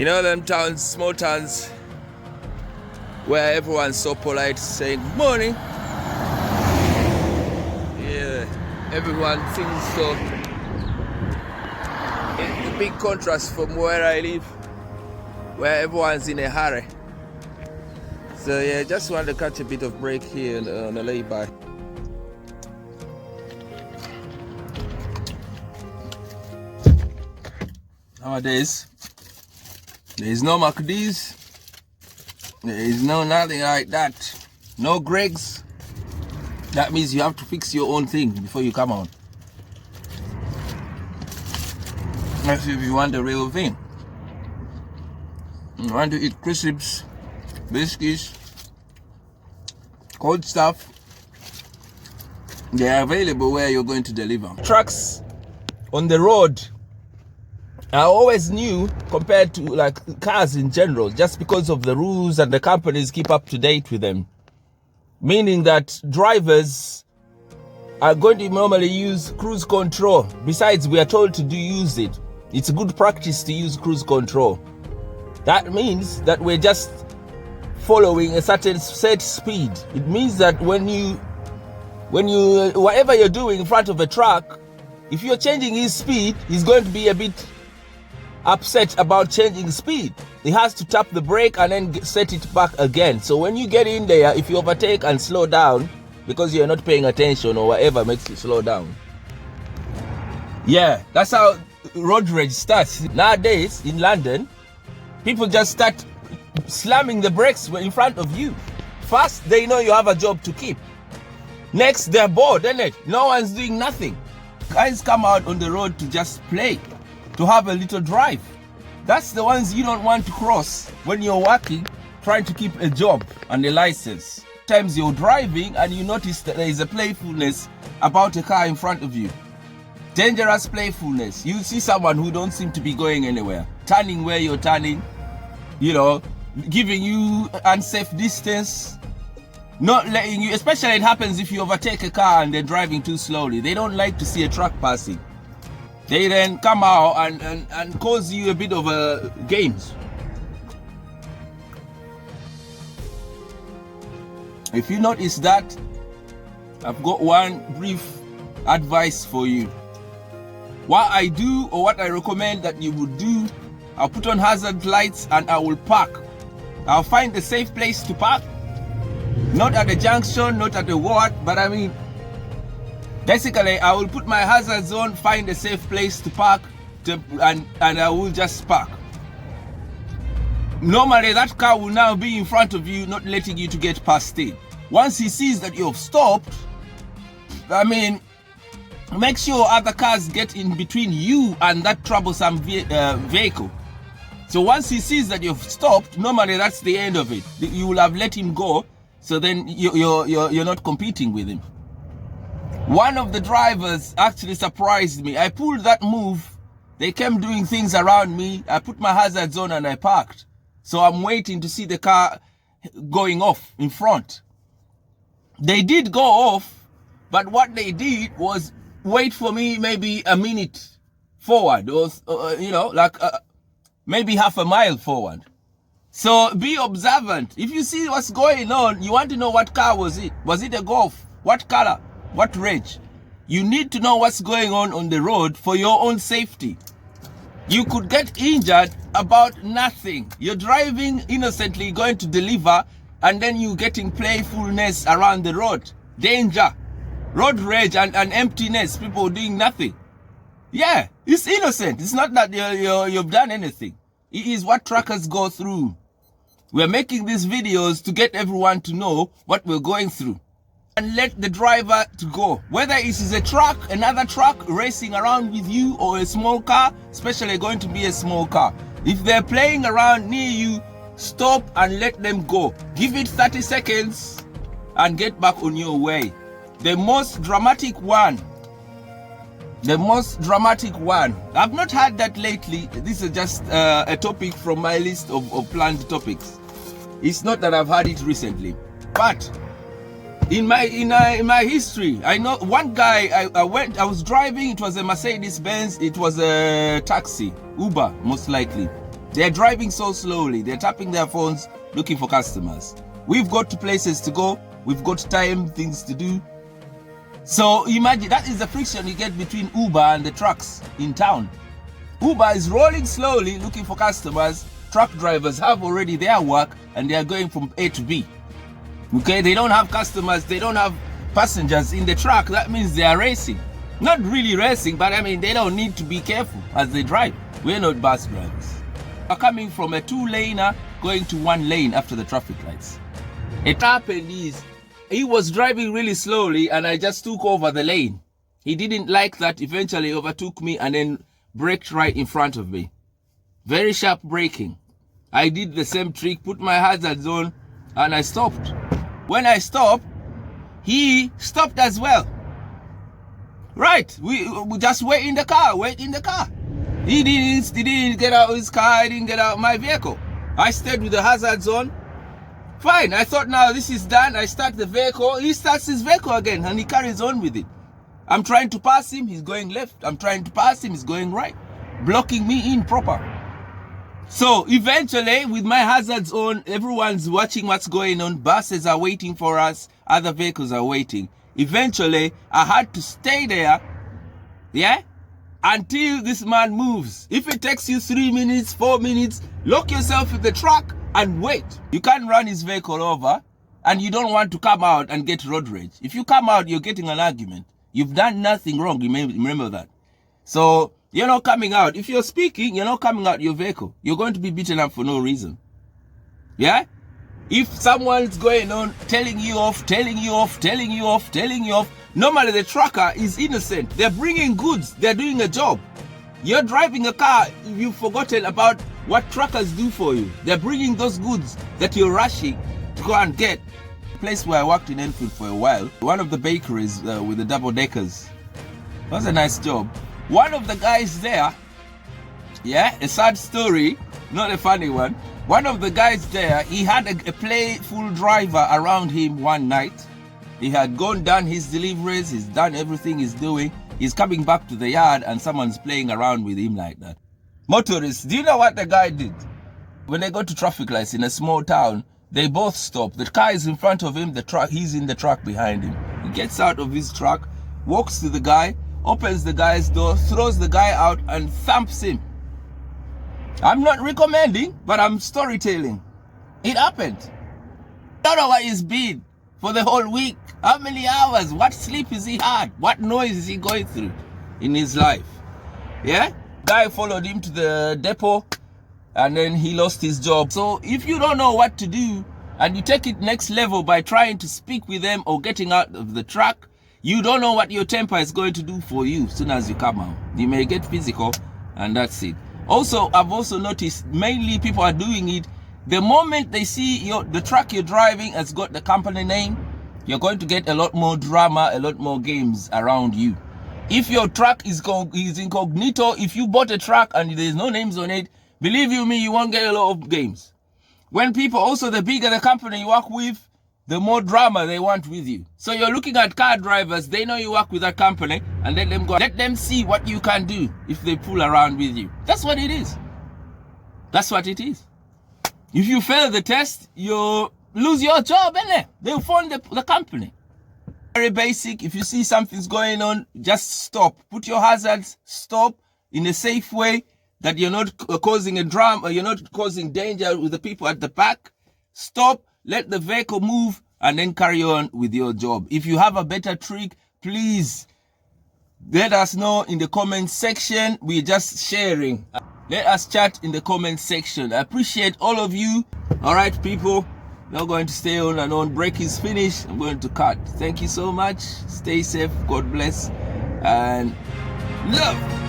You know them towns, small towns, where everyone's so polite, saying morning. Yeah, everyone seems so. It's a big contrast from where I live, where everyone's in a hurry. So yeah, just want to catch a bit of break here on a lay-by. Nowadays, there is no McD's, there is no nothing like that, no Greg's. That means you have to fix your own thing before you come on. That's if you want the real thing. You want to eat crisps, biscuits, cold stuff, they are available where you're going to deliver. Trucks on the road are always new compared to like cars in general, just because of the rules and the companies keep up to date with them. Meaning that drivers are going to normally use cruise control. Besides, we are told to use it. It's a good practice to use cruise control. That means that we're just following a certain set speed. It means that when you whatever you're doing in front of a truck, if you're changing his speed, he's going to be a bit upset about changing speed. He has to tap the brake and then set it back again. So when you get in there, if you overtake and slow down because you're not paying attention or whatever makes you slow down, yeah, that's how road rage starts. Nowadays in London, people just start slamming the brakes in front of you. First, they know you have a job to keep. Next, they're bored, isn't it? No one's doing nothing. Guys come out on the road to just play, to have a little drive. That's the ones you don't want to cross when you're working, trying to keep a job and a license. Sometimes you're driving and you notice that there is a playfulness about a car in front of you. Dangerous playfulness. You see someone who don't seem to be going anywhere, turning where you're turning, you know, giving you unsafe distance, not letting you, especially it happens if you overtake a car and they're driving too slowly. They don't like to see a truck passing. They then come out and cause you a bit of a games. If you notice that, I've got one brief advice for you. What I do, or what I recommend that you would do, I'll put on hazard lights and I will park. I'll find a safe place to park. Not at the junction, not at the ward, but I mean, basically, I will put my hazards on, find a safe place to park, and I will just park. Normally, that car will now be in front of you, not letting you to get past it. Once he sees that you've stopped, I mean, make sure other cars get in between you and that troublesome vehicle. So once he sees that you've stopped, normally that's the end of it. You will have let him go, so then you're not competing with him. One of the drivers actually surprised me. I pulled that move. They came doing things around me. I put my hazards on and I parked. So I'm waiting to see the car going off in front. They did go off, but what they did was wait for me maybe a minute forward, or you know, like maybe half a mile forward. So be observant. If you see what's going on, you want to know what car was it. Was it a Golf? What color? What range? You need to know what's going on the road for your own safety. You could get injured about nothing. You're driving innocently, going to deliver, and then you getting playfulness around the road. Danger, road rage, and emptiness. People doing nothing. Yeah, it's innocent. It's not that you've done anything. It is what truckers go through. We're making these videos to get everyone to know what we're going through. And let the driver to go. Whether it is a truck, another truck racing around with you, or a small car, especially going to be a small car. If they're playing around near you, stop and let them go. Give it 30 seconds and get back on your way. The most dramatic one. I've not had that lately. This is just a topic from my list of planned topics. It's not that I've had it recently, but in my history, I know one guy. I was driving. It was a Mercedes Benz. It was a taxi, Uber most likely. They're driving so slowly. They're tapping their phones looking for customers. We've got to places to go. We've got time, things to do. So imagine that is the friction you get between Uber and the trucks in town. Uber is rolling slowly looking for customers. Truck drivers have already their work and they are going from A to B. Okay, they don't have customers, they don't have passengers in the truck. That means they are racing. Not really racing, but I mean they don't need to be careful as they drive. We're not bus drivers. We're coming from a 2-laner going to 1 lane after the traffic lights. It happened is he was driving really slowly and I just took over the lane. He didn't like that, eventually overtook me and then braked right in front of me. Very sharp braking. I did the same trick, put my hazards on and I stopped. When I stopped, he stopped as well. Right, we just wait in the car. He didn't get out of his car, I didn't get out of my vehicle. I stayed with the hazards on. Fine, I thought now this is done. I start the vehicle, he starts his vehicle again and he carries on with it. I'm trying to pass him, he's going left. I'm trying to pass him, he's going right. Blocking me in proper. So eventually, with my hazards on, everyone's watching what's going on. Buses are waiting for us, other vehicles are waiting. Eventually, I had to stay there, until this man moves. If it takes you 3 minutes, 4 minutes, lock yourself in the truck and wait. You can't run his vehicle over and you don't want to come out and get road rage. If you come out, you're getting an argument. You've done nothing wrong, remember that. So, you're not coming out. If you're speaking, you're not coming out your vehicle. You're going to be beaten up for no reason. Yeah? If someone's going on telling you off, normally the trucker is innocent. They're bringing goods. They're doing a job. You're driving a car, you've forgotten about what truckers do for you. They're bringing those goods that you're rushing to go and get. The place where I worked in Enfield for a while, one of the bakeries with the double deckers. That was a nice job. One of the guys there, a sad story, not a funny one. One of the guys there, he had a playful driver around him one night. He had done his deliveries, he's done everything he's doing. He's coming back to the yard and someone's playing around with him like that. Motorists, do you know what the guy did? When they go to traffic lights in a small town, they both stop. The car is in front of him, he's in the truck behind him. He gets out of his truck, walks to the guy, opens the guy's door, throws the guy out and thumps him. I'm not recommending, but I'm storytelling. It happened. I don't know what he's been for the whole week. How many hours? What sleep is he had? What noise is he going through in his life? Yeah? Guy followed him to the depot and then he lost his job. So if you don't know what to do and you take it next level by trying to speak with them or getting out of the truck, you don't know what your temper is going to do for you as soon as you come out. You may get physical and that's it. Also, I've also noticed mainly people are doing it. The moment they see the truck you're driving has got the company name, you're going to get a lot more drama, a lot more games around you. If your truck is incognito, if you bought a truck and there's no names on it, believe you me, you won't get a lot of games. When people, also the bigger the company you work with, the more drama they want with you. So you're looking at car drivers, they know you work with that company, and let them go. Let them see what you can do if they pull around with you. That's what it is. That's what it is. If you fail the test, you lose your job, innit? They'll phone the company. Very basic. If you see something's going on, just stop. Put your hazards, stop in a safe way that you're not causing a drama, you're not causing danger with the people at the back. Stop. Let the vehicle move and then carry on with your job. If you have a better trick, please let us know in the comment section. We're just sharing. Let us chat in the comment section. I appreciate all of you. All right, people. Not going to stay on and on. Break is finished. I'm going to cut. Thank you so much. Stay safe. God bless. And love.